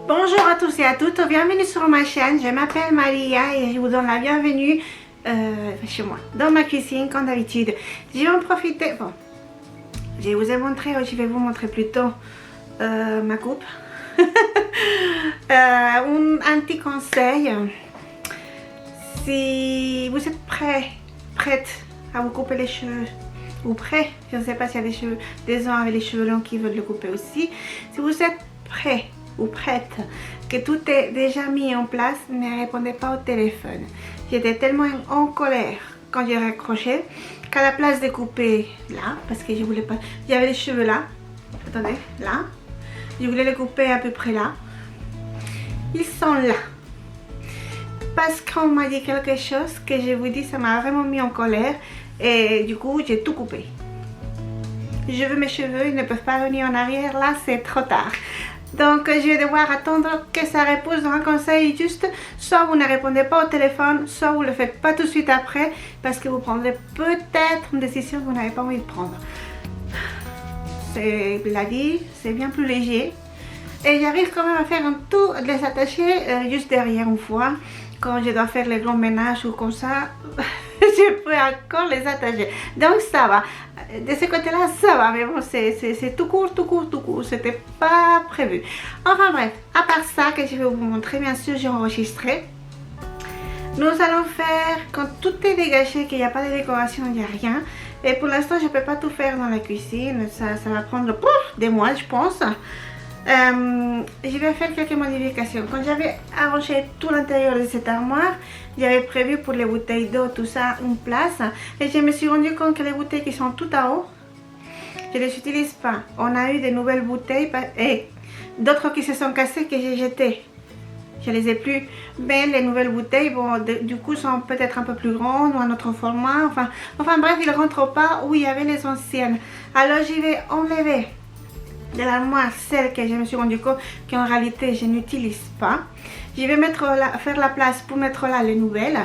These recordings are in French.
Bonjour à tous et à toutes, bienvenue sur ma chaîne. Je m'appelle Maria et je vous donne la bienvenue chez moi, dans ma cuisine comme d'habitude. Je vais en profiter, bon, je vous ai montré, je vais vous montrer plutôt ma coupe. Un petit conseil, si vous êtes prête à vous couper les cheveux, ou prêt, je ne sais pas s'il y a des gens avec les cheveux longs qui veulent le couper aussi. Si vous êtes prêt ou prête, que tout est déjà mis en place, ne répondez pas au téléphone. J'étais tellement en colère quand j'ai raccroché qu'à la place de couper là, parce que je voulais pas, j'avais les cheveux là, attendez, là, je voulais les couper à peu près là, ils sont là. Parce qu'on m'a dit quelque chose que je vous dis, ça m'a vraiment mis en colère et du coup j'ai tout coupé. Je veux mes cheveux, ils ne peuvent pas venir en arrière, là c'est trop tard. Donc je vais devoir attendre que ça repose. Dans un conseil juste, soit vous ne répondez pas au téléphone, soit vous ne le faites pas tout de suite après, parce que vous prendrez peut-être une décision que vous n'avez pas envie de prendre. C'est la vie, c'est bien plus léger. Et j'arrive quand même à faire un tout, de les attacher juste derrière une fois. Quand je dois faire les grands ménages ou comme ça, je peux encore les attacher. Donc ça va. De ce côté-là, ça va. Mais bon, c'est tout court. C'était pas prévu. Enfin bref, à part ça que je vais vous montrer, bien sûr, j'ai enregistré. Nous allons faire, quand tout est dégagé, qu'il n'y a pas de décoration, il n'y a rien. Et pour l'instant, je ne peux pas tout faire dans la cuisine. Ça va prendre des mois, je pense. Je vais faire quelques modifications. Quand j'avais arrangé tout l'intérieur de cette armoire, j'avais prévu pour les bouteilles d'eau, tout ça, une place. Et je me suis rendu compte que les bouteilles qui sont tout en haut, je ne les utilise pas. On a eu de nouvelles bouteilles et d'autres qui se sont cassées que j'ai jetées. Je les ai plus. Mais les nouvelles bouteilles, bon, du coup, sont peut-être un peu plus grandes ou un autre format. Enfin bref, ils ne rentrent pas où il y avait les anciennes. Alors, j'y vais enlever de l'armoire celle que je me suis rendu compte qu'en réalité je n'utilise pas. Je vais faire la place pour mettre là les nouvelles,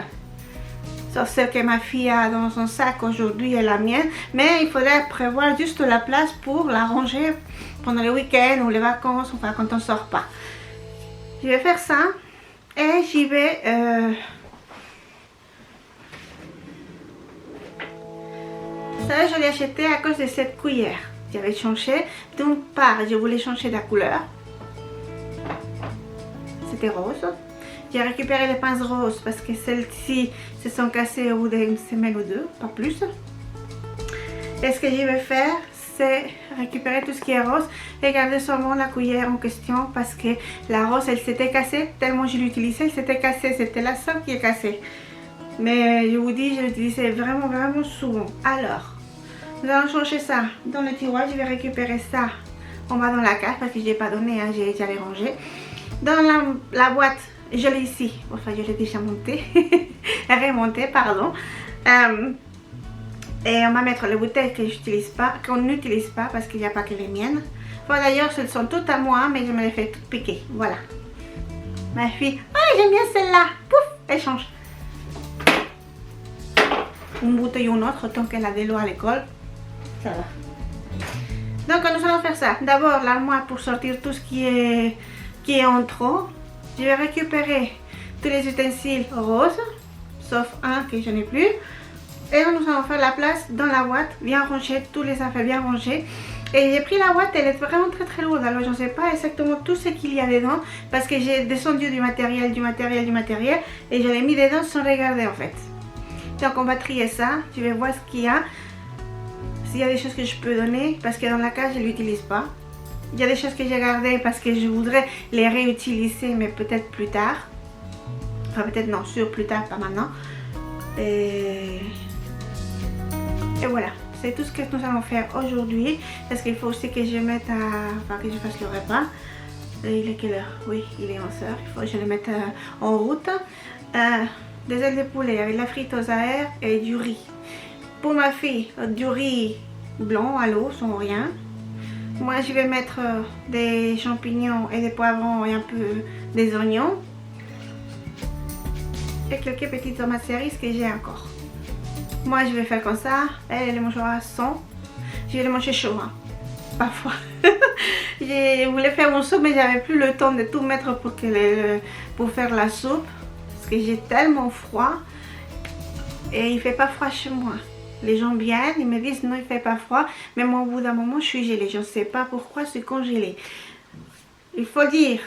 sauf celle que ma fille a dans son sac aujourd'hui et la mienne, mais il faudrait prévoir juste la place pour la ranger pendant les week-ends ou les vacances, enfin quand on sort pas. Je vais faire ça et j'y vais ça je l'ai acheté à cause de cette cuillère. J'avais changé, d'une part je voulais changer la couleur, c'était rose. J'ai récupéré les pinces roses parce que celles-ci se sont cassées au bout d'une semaine ou deux, pas plus. Et ce que je vais faire, c'est récupérer tout ce qui est rose et garder seulement la cuillère en question parce que la rose elle s'était cassée, tellement je l'utilisais, elle s'était cassée, c'était la seule qui est cassée. Mais je vous dis, je l'utilisais vraiment souvent. Alors, nous allons changer ça dans le tiroir. Je vais récupérer ça en bas dans la cave parce que je n'ai pas donné, hein, j'ai déjà les rangé. Dans la boîte, je l'ai ici. Enfin, je l'ai déjà monté. Remonté, pardon. Et on va mettre les bouteilles que j'utilise pas, qu'on n'utilise pas parce qu'il n'y a pas que les miennes. Bon, d'ailleurs, elles sont toutes à moi, mais je me les fais toutes piquer. Voilà. Ma fille, ah, j'aime bien celle-là. Pouf, elle change. Une bouteille ou une autre, tant qu'elle a de l'eau à l'école. Ça va. Donc nous allons faire ça. D'abord l'armoire pour sortir tout ce qui est en trop. Je vais récupérer tous les ustensiles roses, sauf un que je n'ai plus. Et nous allons faire la place dans la boîte, bien ranger, tous les affaires bien rangées. Et j'ai pris la boîte, elle est vraiment très lourde. Alors je ne sais pas exactement tout ce qu'il y a dedans parce que j'ai descendu du matériel et je l'ai mis dedans sans regarder en fait. Donc on va trier ça. Je vais voir ce qu'il y a. S'il y a des choses que je peux donner, parce que dans la case je ne l'utilise pas. Il y a des choses que j'ai gardées parce que je voudrais les réutiliser, mais peut-être plus tard. Enfin peut-être non, sûr plus tard, pas maintenant. Et voilà, c'est tout ce que nous allons faire aujourd'hui. Parce qu'il faut aussi que je mette enfin que je fasse le repas. Il est quelle heure? Oui, il est 11h. Il faut que je le mette en route. Des ailes de poulet avec la friteuse à air et du riz. Pour ma fille, du riz blanc à l'eau, sans rien. Moi, je vais mettre des champignons et des poivrons et un peu des oignons. Et quelques petites tomates cerises que j'ai encore. Moi, je vais faire comme ça. Elle les mangera sans. Je vais les manger chaud, hein. Parfois. Je voulais faire mon soupe mais j'avais plus le temps de tout mettre pour faire la soupe. Parce que j'ai tellement froid. Et il fait pas froid chez moi. Les gens viennent, ils me disent non il fait pas froid. Mais moi au bout d'un moment je suis gelée. Je ne sais pas pourquoi je suis congelée. Il faut dire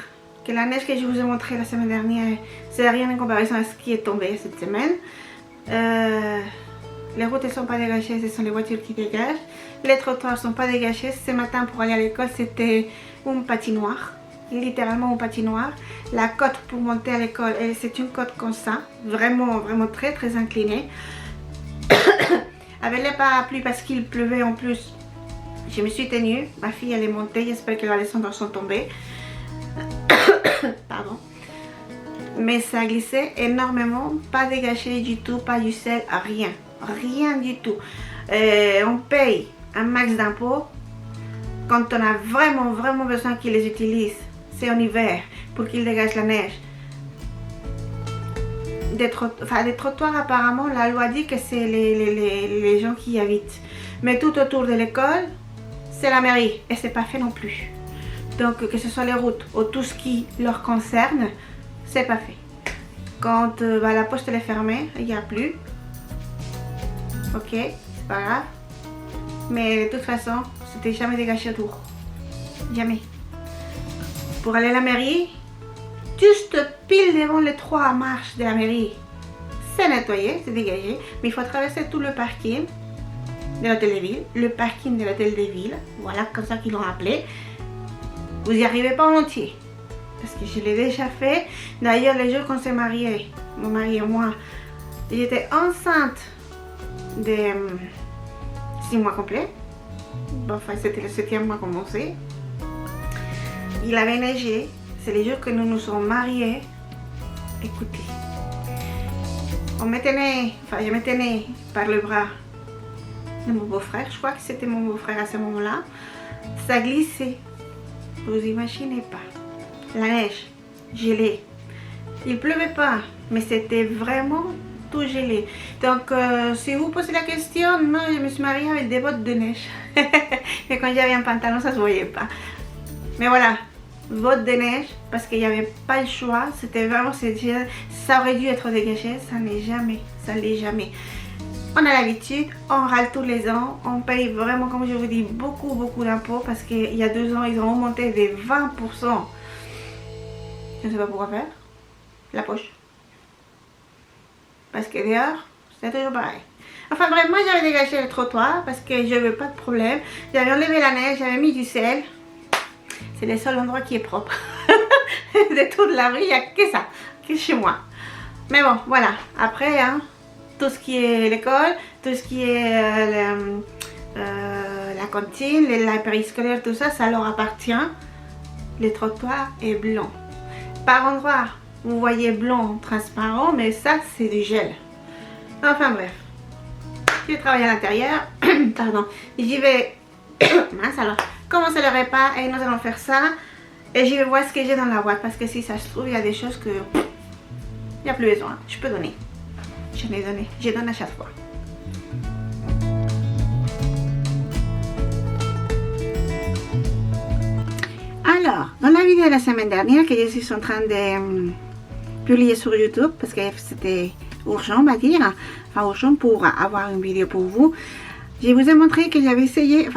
que la neige que je vous ai montrée la semaine dernière, c'est rien en comparaison à ce qui est tombé cette semaine. Les routes ne sont pas dégagées, ce sont les voitures qui dégagent. Les trottoirs ne sont pas dégagés. Ce matin pour aller à l'école, c'était une patinoire. Littéralement une patinoire. La côte pour monter à l'école, c'est une côte comme ça. Vraiment, vraiment très, très inclinée. Avec les parapluies parce qu'il pleuvait en plus. Je me suis tenue. Ma fille, elle est montée. J'espère qu'elle va descendre sans tomber. Pardon. Mais ça glissait énormément. Pas dégagé du tout. Pas du sel. Rien. Rien du tout. On paye un max d'impôts quand on a vraiment vraiment besoin qu'ils les utilisent. C'est en hiver pour qu'ils dégagent la neige. Des trottoirs apparemment la loi dit que c'est les gens qui y habitent. Mais tout autour de l'école c'est la mairie et c'est pas fait non plus. Donc que ce soit les routes ou tout ce qui leur concerne, c'est pas fait. Quand la poste est fermée, il n'y a plus. Ok, c'est pas grave. Mais de toute façon, c'était jamais dégagé autour. Jamais. Pour aller à la mairie, juste pile devant les 3 marches de la mairie, c'est nettoyé, c'est dégagé. Mais il faut traverser tout le parking de l'hôtel de ville. Le parking de l'hôtel de ville. Voilà, comme ça qu'ils l'ont appelé. Vous n'y arrivez pas en entier. Parce que je l'ai déjà fait. D'ailleurs, les jours qu'on s'est mariés, mon mari et moi, j'étais enceinte de 6 mois complets. Bon, enfin, c'était le 7e mois commencé. Il avait neigé. C'est les jours que nous nous sommes mariés. Écoutez. On me tenait, enfin, je me tenais par le bras de mon beau-frère. Je crois que c'était mon beau-frère à ce moment-là. Ça glissait. Vous imaginez pas. La neige, gelée. Il pleuvait pas, mais c'était vraiment tout gelé. Donc, si vous posez la question, non, je me suis mariée avec des bottes de neige. Et quand j'avais un pantalon, ça se voyait pas. Mais voilà, bottes de neige, parce qu'il n'y avait pas le choix. C'était vraiment, ça aurait dû être dégagé, ça n'est jamais, ça l'est jamais. On a l'habitude, on râle tous les ans, on paye vraiment, comme je vous dis, beaucoup d'impôts parce qu'il y a 2 ans, ils ont augmenté de 20%. Je ne sais pas pourquoi faire. La poche. Parce que dehors, c'est toujours pareil. Enfin bref, moi j'avais dégagé le trottoir parce que je veux pas de problème. J'avais enlevé la neige, j'avais mis du sel. C'est le seul endroit qui est propre. De toute la rue, il n'y a que ça, que chez moi. Mais bon, voilà. Après, hein, tout ce qui est l'école, tout ce qui est la cantine, la périscolaire, tout ça, ça leur appartient. Le trottoir est blanc. Par endroit, vous voyez blanc, transparent, mais ça, c'est du gel. Enfin bref. Je travaille à l'intérieur. Pardon. J'y vais. Mince alors. Commencer le repas et nous allons faire ça. Et je vais voir ce que j'ai dans la boîte. Parce que si ça se trouve, il y a des choses que il n'y a plus besoin. Je peux donner. Je l'ai donné. Je donne à chaque fois. Alors, dans la vidéo de la semaine dernière que je suis en train de publier sur YouTube, parce que c'était urgent, on va dire, enfin urgent pour avoir une vidéo pour vous, je vous ai montré que j'avais essayé,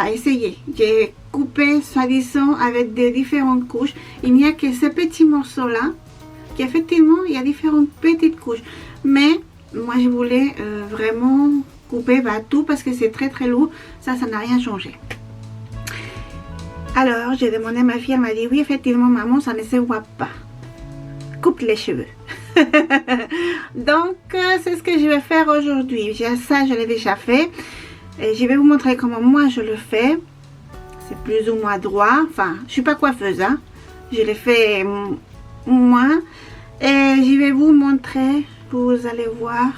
j'ai coupé soi-disant avec des différentes couches. Il n'y a que ce petit morceau là, qui effectivement il y a différentes petites couches, mais moi je voulais vraiment couper tout parce que c'est très lourd, ça n'a rien changé. Alors, j'ai demandé à ma fille, elle m'a dit, oui, effectivement, maman, ça ne se voit pas. Coupe les cheveux. Donc, c'est ce que je vais faire aujourd'hui. Ça, je l'ai déjà fait. Et je vais vous montrer comment moi, je le fais. C'est plus ou moins droit. Enfin, je ne suis pas coiffeuse, hein. Je l'ai fait moi. Et je vais vous montrer. Vous allez voir.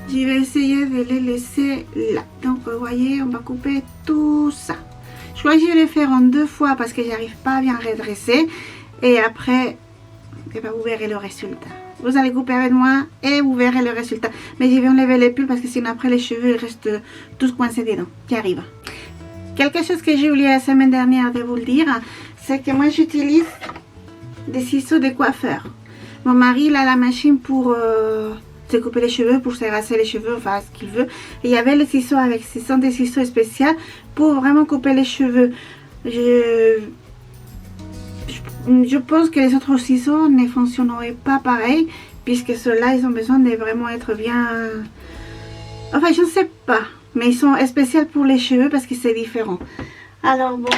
Je vais essayer de les laisser là. Donc, vous voyez, on va couper tout ça. Je crois que je vais le faire en 2 fois parce que j'arrive pas à bien redresser. Et après, eh ben, vous verrez le résultat. Vous allez couper avec moi et vous verrez le résultat. Mais je vais enlever les pulls parce que sinon après les cheveux ils restent tous coincés dedans. Qui arrive. Quelque chose que j'ai oublié la semaine dernière de vous le dire, c'est que moi j'utilise des ciseaux de coiffeur. Mon mari il a la machine pour se couper les cheveux, pour se rasser les cheveux, enfin ce qu'il veut. Et il y avait les ciseaux avec, ce sont des ciseaux spéciaux pour vraiment couper les cheveux. Je pense que les autres ciseaux ne fonctionneraient pas pareil, puisque ceux-là ils ont besoin de vraiment être bien... Enfin je ne sais pas, mais ils sont spéciaux pour les cheveux parce que c'est différent. Alors bon...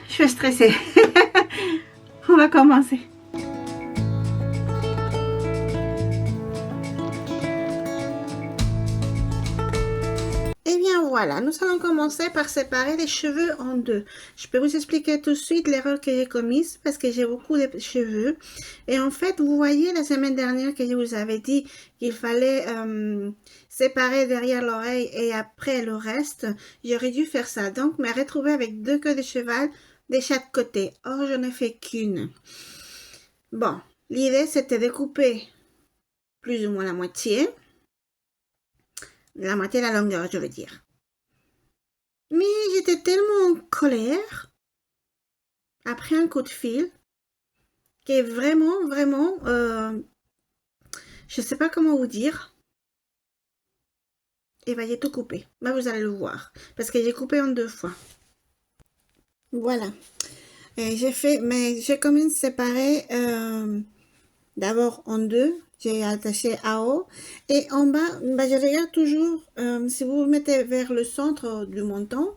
je suis stressée. On va commencer. Et bien voilà, nous allons commencer par séparer les cheveux en deux. Je peux vous expliquer tout de suite l'erreur que j'ai commise parce que j'ai beaucoup de cheveux. Et en fait, vous voyez la semaine dernière que je vous avais dit qu'il fallait séparer derrière l'oreille et après le reste. J'aurais dû faire ça. Donc, me retrouver avec deux queues de cheval de chaque côté. Or, je n'ai fait qu'une. Bon, l'idée c'était de couper plus ou moins la moitié de la longueur, je veux dire. Mais j'étais tellement en colère après un coup de fil que vraiment, je sais pas comment vous dire. Et ben, j'ai tout coupé. Là, vous allez le voir. Parce que j'ai coupé en deux fois. Voilà. J'ai fait, mais j'ai quand même séparé d'abord en deux. J'ai attaché à haut et en bas, je regarde toujours, si vous vous mettez vers le centre du menton,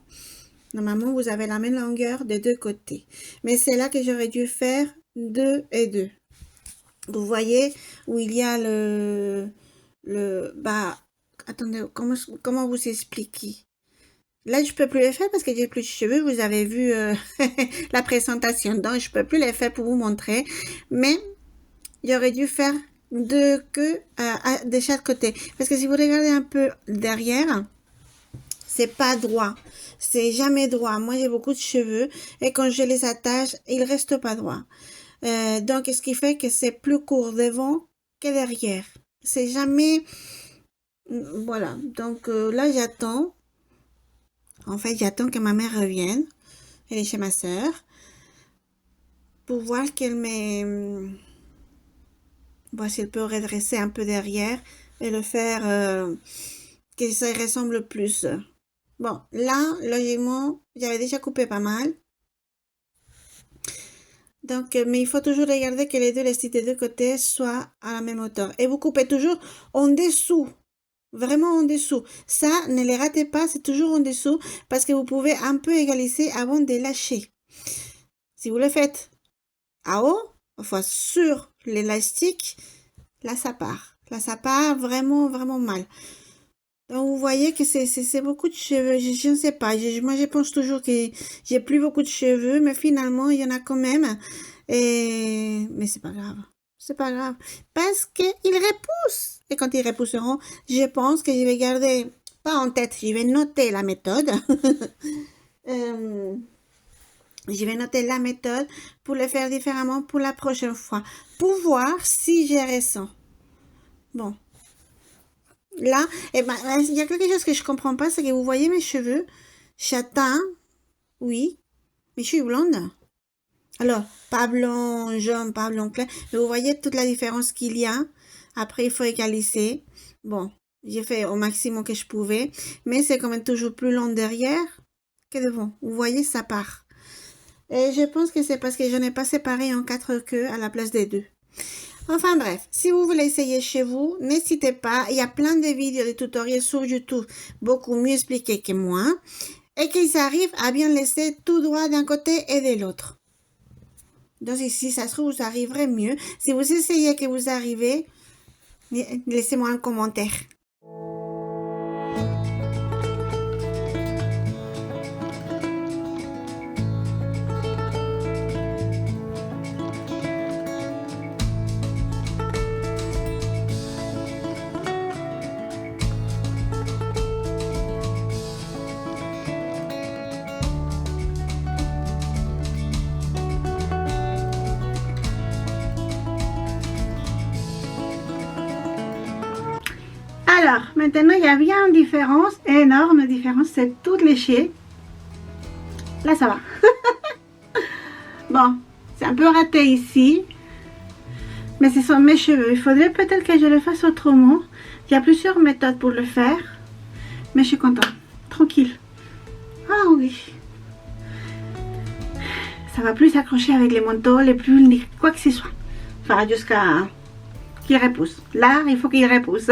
normalement vous avez la même longueur des deux côtés. Mais c'est là que j'aurais dû faire 2 et 2. Vous voyez où il y a attendez, comment vous expliquer? Là, je peux plus les faire parce que j'ai plus de cheveux. Vous avez vu la présentation, donc je peux plus les faire pour vous montrer. Mais j'aurais dû faire 2 queues de chaque côté. Parce que si vous regardez un peu derrière, c'est pas droit. C'est jamais droit. Moi, j'ai beaucoup de cheveux et quand je les attache, ils restent pas droits. Donc, ce qui fait que c'est plus court devant que derrière. C'est jamais... Voilà. Donc, là, j'attends. En fait, j'attends que ma mère revienne. Elle est chez ma soeur. Pour voir qu'elle me... Voir si elle peut redresser un peu derrière et le faire que ça ressemble plus. Bon, là, logiquement, j'avais déjà coupé pas mal. Donc, mais il faut toujours regarder que les styles des deux côtés soient à la même hauteur. Et vous coupez toujours en dessous. Vraiment en dessous. Ça, ne les ratez pas, c'est toujours en dessous parce que vous pouvez un peu égaliser avant de lâcher. Si vous le faites à haut, enfin sur l'élastique, là ça part. Là ça part vraiment mal. Donc vous voyez que c'est beaucoup de cheveux. Je ne sais pas. Moi je pense toujours que j'ai plus beaucoup de cheveux, mais finalement il y en a quand même. Mais c'est pas grave. C'est pas grave. Parce qu'ils repoussent. Et quand ils repousseront, je pense que je vais garder, pas en tête, je vais noter la méthode. Je vais noter la méthode pour le faire différemment pour la prochaine fois. Pour voir si je ressens. Bon. Là, il y a quelque chose que je comprends pas, c'est que vous voyez mes cheveux châtains. Oui. Mais je suis blonde. Alors, pas blond jaune, pas blond clair. Mais vous voyez toute la différence qu'il y a. Après, il faut égaliser. Bon, j'ai fait au maximum que je pouvais. Mais c'est quand même toujours plus long derrière que devant. Vous voyez, ça part. Et je pense que c'est parce que je n'ai pas séparé en 4 queues à la place des 2. Enfin bref, si vous voulez essayer chez vous, n'hésitez pas. Il y a plein de vidéos, de tutoriels sur YouTube, beaucoup mieux expliqués que moi. Et qu'ils arrivent à bien laisser tout droit d'un côté et de l'autre. Donc si ça se trouve, vous arriverez mieux. Si vous essayez que vous arrivez, laissez-moi un commentaire. Alors, maintenant, il y a bien une différence, énorme différence, c'est tout léché. Là, ça va. Bon, c'est un peu raté ici, mais ce sont mes cheveux. Il faudrait peut-être que je le fasse autrement. Il y a plusieurs méthodes pour le faire, mais je suis contente. Tranquille. Ah oui. Ça va plus s'accrocher avec les manteaux, les pulls, quoi que ce soit. Enfin, jusqu'à qu'il repousse. Là, il faut qu'il repousse.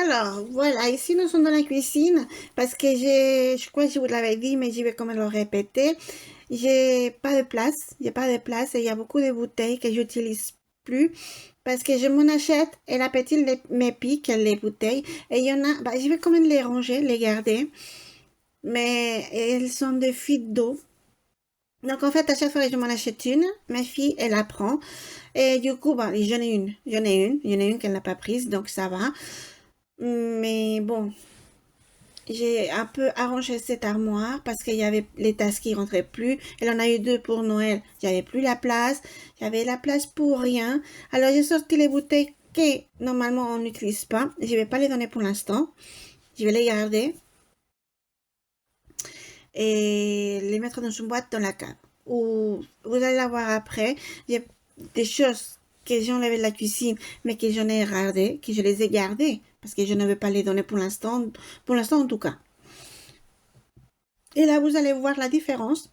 Alors, voilà, ici nous sommes dans la cuisine parce que je crois que je vous l'avais dit, mais j'y vais quand même le répéter. J'ai pas de place, il n'y a pas de place et il y a beaucoup de bouteilles que j'utilise plus parce que je m'en achète et la petite me pique les bouteilles et il y en a, bah, je vais quand même les ranger, les garder, mais elles sont de fuite d'eau. Donc en fait, à chaque fois que je m'en achète une, ma fille, elle la prend. Et du coup, bah, j'en ai une qu'elle n'a pas prise, donc ça va. Mais bon, j'ai un peu arrangé cette armoire parce qu'il y avait les tasses qui rentraient plus. Elle en a eu deux pour Noël. Il n'y avait plus la place. Il y avait la place pour rien. Alors j'ai sorti les bouteilles que normalement on n'utilise pas. Je ne vais pas les donner pour l'instant. Je vais les garder et les mettre dans une boîte dans la cave. Ou vous allez la voir après. Il y a des choses que j'ai enlevées de la cuisine, mais que j'en ai gardées, que je les ai gardées, parce que je ne vais pas les donner pour l'instant en tout cas. Et là, vous allez voir la différence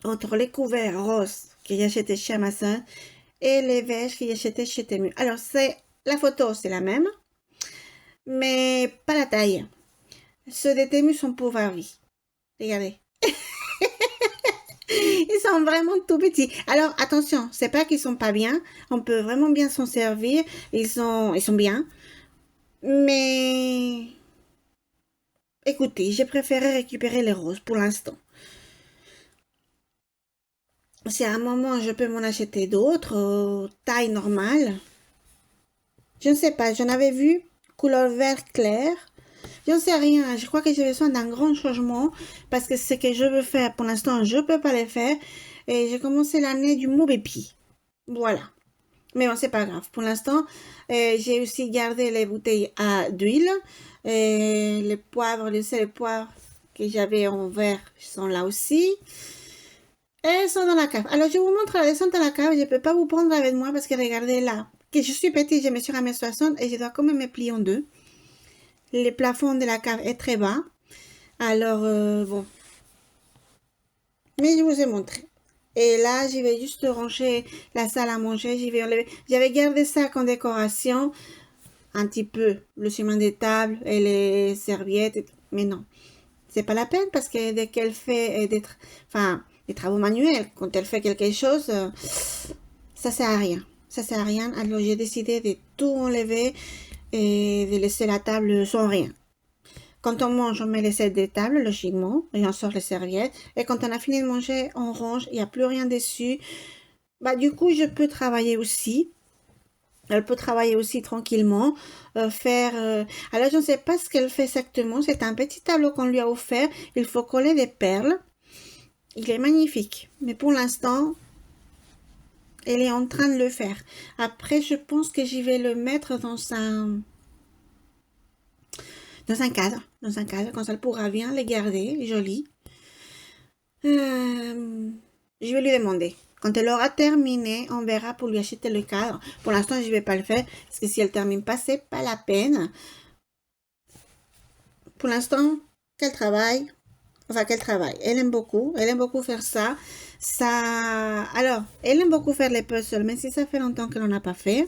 entre les couverts roses que j'ai achetés chez Amazon et les beiges que j'ai achetés chez Temu. Alors, la photo, c'est la même, mais pas la taille. Ceux de Temu sont pour Barbie. Regardez. Ils sont vraiment tout petits. Alors, attention, c'est pas qu'ils sont pas bien. On peut vraiment bien s'en servir. Ils sont bien. Mais, écoutez, j'ai préféré récupérer les roses pour l'instant. Si à un moment je peux m'en acheter d'autres, taille normale. Je ne sais pas, j'en avais vu couleur vert clair. Je ne sais rien, je crois que j'ai besoin d'un grand changement parce que ce que je veux faire pour l'instant, je ne peux pas le faire. Et j'ai commencé l'année du mauvais pied. Voilà. Mais bon, c'est pas grave. Pour l'instant, j'ai aussi gardé les bouteilles d'huile. Les poivres, les sel et poivres que j'avais en verre sont là aussi. Et elles sont dans la cave. Alors, je vous montre la descente dans la cave. Je ne peux pas vous prendre avec moi parce que regardez là. Que je suis petite, je mesure 1m60 et je dois quand même me plier en deux. Le plafond de la cave est très bas. Alors, bon. Mais je vous ai montré. Et là, je vais juste ranger la salle à manger. Je vais enlever. J'avais gardé ça comme décoration. Un petit peu. Le ciment des tables et les serviettes. Mais non. C'est pas la peine parce que dès qu'elle fait des travaux manuels, quand elle fait quelque chose, ça sert à rien. Ça sert à rien. Alors, j'ai décidé de tout enlever et de laisser la table sans rien. Quand on mange, on met les sets des tables, logiquement, et on sort les serviettes. Et quand on a fini de manger, on range, il n'y a plus rien dessus. Bah, du coup, je peux travailler aussi. Elle peut travailler aussi tranquillement, faire... Alors, je ne sais pas ce qu'elle fait exactement. C'est un petit tableau qu'on lui a offert. Il faut coller des perles. Il est magnifique. Mais pour l'instant, elle est en train de le faire. Après, je pense que j'y vais le mettre dans un cadre, comme ça elle pourra bien les garder, joli. Je vais lui demander. Quand elle aura terminé, on verra pour lui acheter le cadre. Pour l'instant, je ne vais pas le faire, parce que si elle ne termine pas, c'est pas la peine. Pour l'instant, qu'elle travaille. Elle aime beaucoup faire ça. Alors, elle aime beaucoup faire les puzzles, même si ça fait longtemps qu'elle n'en a pas fait.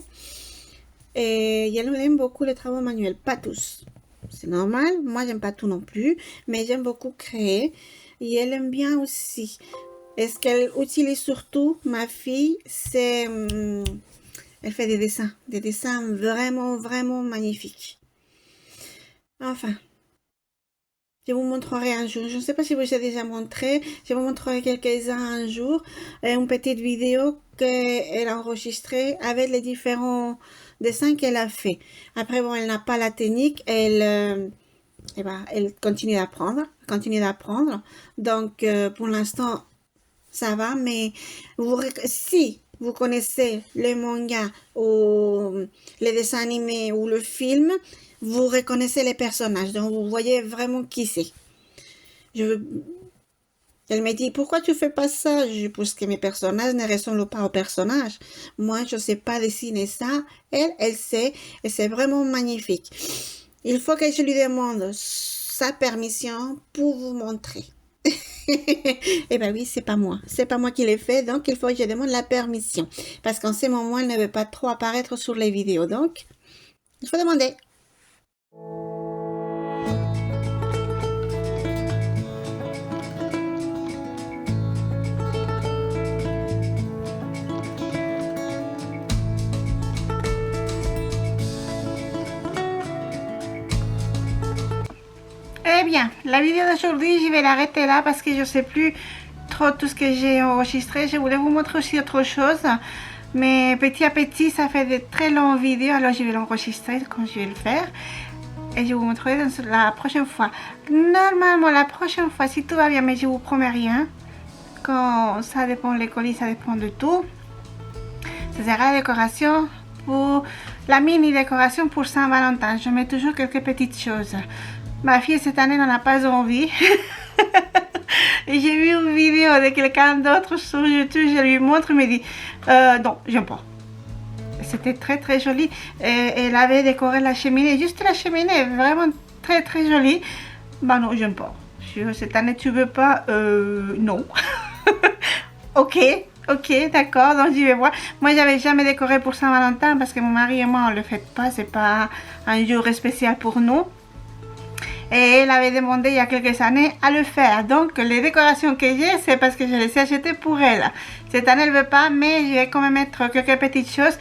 Et elle aime beaucoup les travaux manuels, pas tous. C'est normal, moi j'aime pas tout non plus, mais j'aime beaucoup créer et elle aime bien aussi. Et ce qu'elle utilise surtout, ma fille, c'est... elle fait des dessins vraiment, vraiment magnifiques. Enfin, je vous montrerai un jour. Je ne sais pas si je vous ai déjà montré. Je vous montrerai quelques-uns un jour. Une petite vidéo qu'elle a enregistrée avec les différents dessins qu'elle a fait. Après, bon, elle n'a pas la technique. Elle continue d'apprendre. Donc, pour l'instant, ça va. Mais si vous connaissez le manga ou les dessins animés ou le film, vous reconnaissez les personnages. Donc, vous voyez vraiment qui c'est. Elle me dit, pourquoi tu fais pas ça? Parce que mes personnages ne ressemblent pas aux personnages. Moi, je ne sais pas dessiner ça. Elle sait. Et c'est vraiment magnifique. Il faut que je lui demande sa permission pour vous montrer. Eh ben oui, c'est pas moi. C'est pas moi qui l'ai fait. Donc, il faut que je demande la permission. Parce qu'en ce moment, elle ne veut pas trop apparaître sur les vidéos. Donc, il faut demander. Eh bien, la vidéo d'aujourd'hui, je vais l'arrêter là parce que je ne sais plus trop tout ce que j'ai enregistré. Je voulais vous montrer aussi autre chose. Mais petit à petit, ça fait de très longues vidéos. Alors, je vais l'enregistrer quand je vais le faire. Et je vous montrerai la prochaine fois. Normalement, la prochaine fois, si tout va bien, mais je vous promets rien. Quand ça dépend de l'école, ça dépend de tout. Ce sera la décoration pour la mini décoration pour Saint-Valentin. Je mets toujours quelques petites choses. Ma fille cette année n'en a pas envie. Et j'ai vu une vidéo de quelqu'un d'autre sur YouTube, je lui montre, il me dit non, j'aime pas. C'était très très joli. Et elle avait décoré la cheminée, juste la cheminée, vraiment très très jolie. Bah non, j'aime pas. Cette année tu veux pas? Non. Ok, d'accord, donc j'y vais voir. Moi, j'avais jamais décoré pour Saint-Valentin parce que mon mari et moi, on le fait pas, c'est pas un jour spécial pour nous. Et elle avait demandé il y a quelques années à le faire. Donc les décorations que j'ai, c'est parce que je les ai achetées pour elle. Cette année elle veut pas, mais je vais quand même mettre quelques petites choses.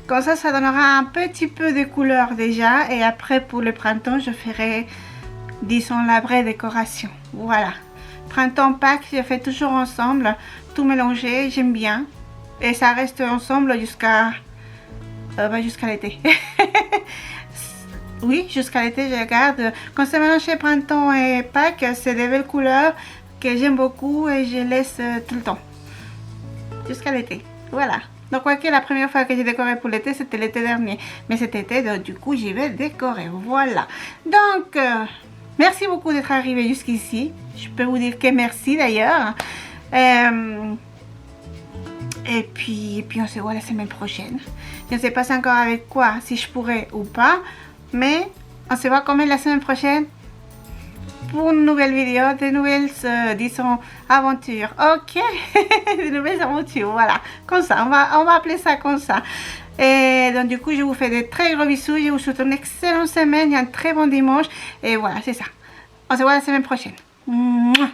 Comme ça donnera un petit peu de couleur déjà. Et après pour le printemps, je ferai, disons, la vraie décoration. Voilà. Printemps, Pâques, je fais toujours ensemble. Tout mélangé, j'aime bien. Et ça reste ensemble jusqu'à l'été. Oui, jusqu'à l'été, je garde. Quand c'est mélangé printemps et Pâques, c'est des belles couleurs que j'aime beaucoup et je laisse tout le temps. Jusqu'à l'été. Voilà. Donc, quoique la première fois que j'ai décoré pour l'été, c'était l'été dernier. Mais cet été, donc, du coup, j'y vais décorer. Voilà. Donc, merci beaucoup d'être arrivé jusqu'ici. Je peux vous dire que merci d'ailleurs. Et puis on se voit la semaine prochaine. Je ne sais pas encore avec quoi, si je pourrais ou pas. Mais on se voit quand même la semaine prochaine pour une nouvelle vidéo, de nouvelles, disons, aventures. Ok, de nouvelles aventures, voilà. Comme ça, on va appeler ça comme ça. Et donc du coup, je vous fais de très gros bisous. Je vous souhaite une excellente semaine et un très bon dimanche. Et voilà, c'est ça. On se voit la semaine prochaine. Mouah.